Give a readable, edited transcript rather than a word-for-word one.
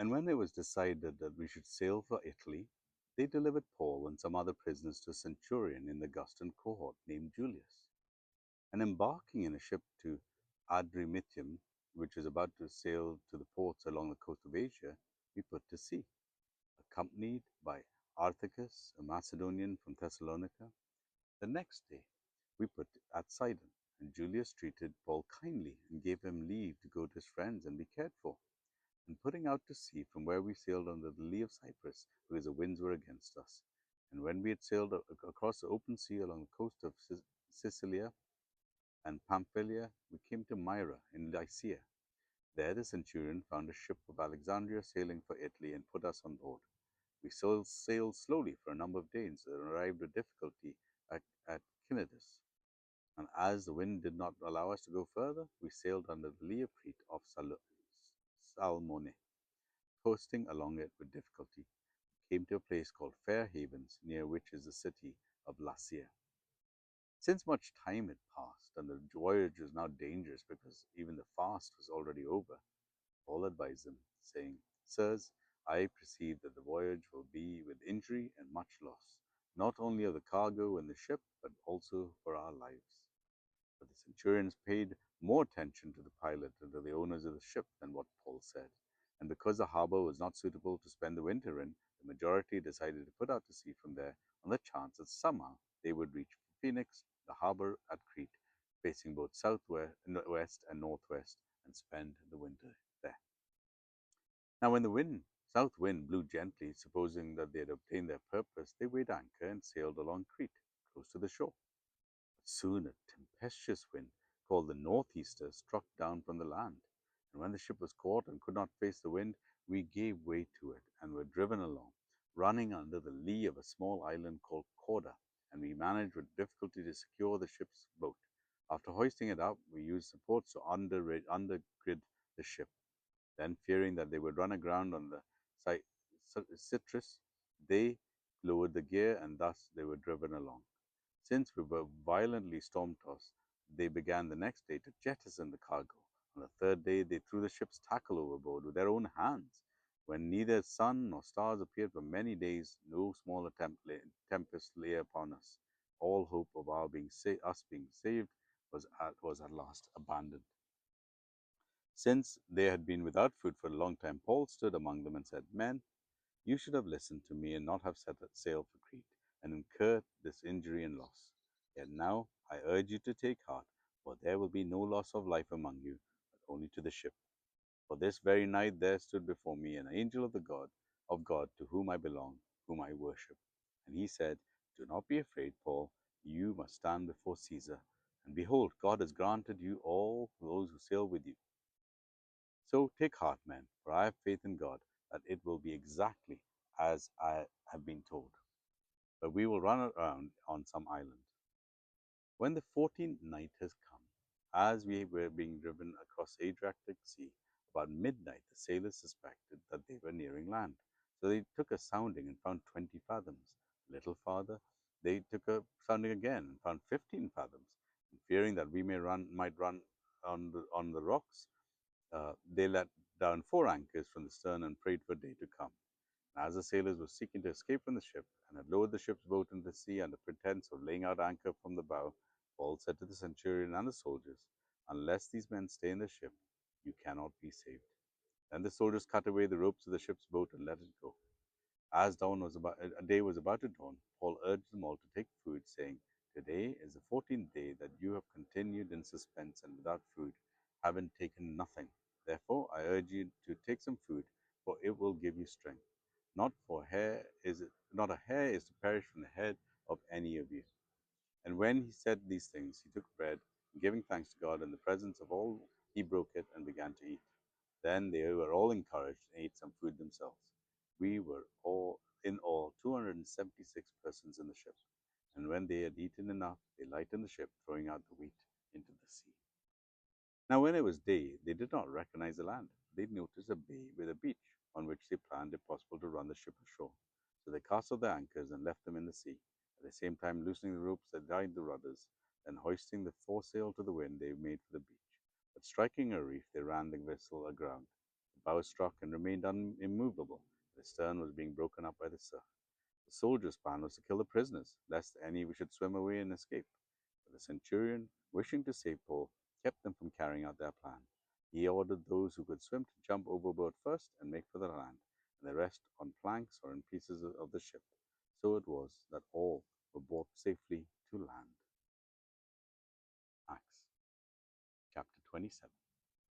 And when it was decided that we should sail for Italy, they delivered Paul and some other prisoners to a centurion in the Augustan cohort named Julius. And embarking in a ship to Adramyttium, which was about to sail to the ports along the coast of Asia, we put to sea, accompanied by Archicus, a Macedonian from Thessalonica. The next day, we put at Sidon, and Julius treated Paul kindly and gave him leave to go to his friends and be cared for. And putting out to sea from where we sailed under the lee of Cyprus, because the winds were against us. And when we had sailed across the open sea along the coast of Sicilia and Pamphylia, we came to Myra in Lycia. There the centurion found a ship of Alexandria sailing for Italy and put us on board. We sailed slowly for a number of days and arrived with difficulty at Cnidus. And as the wind did not allow us to go further, we sailed under the lee of Crete off Salmone. Coasting along it with difficulty, came to a place called Fair Havens, near which is the city of Lasea. Since much time had passed and the voyage was now dangerous because even the fast was already over, Paul advised them, saying, Sirs, I perceive that the voyage will be with injury and much loss, not only of the cargo and the ship, but also for our lives. But the centurions paid more attention to the pilot and to the owners of the ship than what Paul said. And because the harbor was not suitable to spend the winter in, the majority decided to put out to sea from there on the chance that somehow they would reach Phoenix, the harbor at Crete, facing both southwest and northwest, and spend the winter there. Now, when the south wind blew gently, supposing that they had obtained their purpose, they weighed anchor and sailed along Crete, close to the shore. Soon a tempestuous wind, called the northeaster, struck down from the land, and when the ship was caught and could not face the wind, we gave way to it and were driven along, running under the lee of a small island called Corda, and we managed with difficulty to secure the ship's boat. After hoisting it up, we used supports to undergird the ship. Then, fearing that they would run aground on the Citrus, they lowered the gear, and thus they were driven along. Since we were violently storm-tossed, they began the next day to jettison the cargo. On the third day, they threw the ship's tackle overboard with their own hands. When neither sun nor stars appeared for many days, no smaller tempest lay upon us. All hope of us being saved was at last abandoned. Since they had been without food for a long time, Paul stood among them and said, Men, you should have listened to me and not have set sail for Crete and incurred this injury and loss. Yet now I urge you to take heart, for there will be no loss of life among you, but only to the ship. For this very night there stood before me an angel of God to whom I belong, whom I worship. And he said, Do not be afraid, Paul, you must stand before Caesar. And behold, God has granted you all those who sail with you. So take heart, men, for I have faith in God that it will be exactly as I have been told. But we will run around on some island. When the 14th night has come, as we were being driven across the Adriatic Sea, about midnight the sailors suspected that they were nearing land. So they took a sounding and found 20 fathoms. A little farther, they took a sounding again and found 15 fathoms. And fearing that we might run on the rocks, they let down 4 anchors from the stern and prayed for day to come. And as the sailors were seeking to escape from the ship and had lowered the ship's boat into the sea under pretense of laying out anchor from the bow, Paul said to the centurion and the soldiers, Unless these men stay in the ship, you cannot be saved. Then the soldiers cut away the ropes of the ship's boat and let it go. As day was about to dawn, Paul urged them all to take food, saying, Today is the 14th day that you have continued in suspense and without food, having taken nothing. Therefore, I urge you to take some food, for it will give you strength. Not a hair is to perish from the head of any of you. And when he said these things, he took bread, and giving thanks to God in the presence of all, he broke it and began to eat. Then they were all encouraged and ate some food themselves. We were in all 276 persons in the ship. And when they had eaten enough, they lightened the ship, throwing out the wheat into the sea. Now, when it was day, they did not recognize the land. They noticed a bay with a beach, on which they planned, if possible, to run the ship ashore. So they cast off their anchors and left them in the sea, at the same time loosening the ropes that tied the rudders. Then, hoisting the foresail to the wind, they made for the beach. But striking a reef, they ran the vessel aground. bow struck and remained immovable. The stern was being broken up by the surf. The soldiers' plan was to kill the prisoners, lest any should swim away and escape. But the centurion, wishing to save Paul, kept them from carrying out their plan. He ordered those who could swim to jump overboard first and make for the land, and the rest on planks or in pieces of the ship. So it was that all were brought safely to land. Acts chapter 27.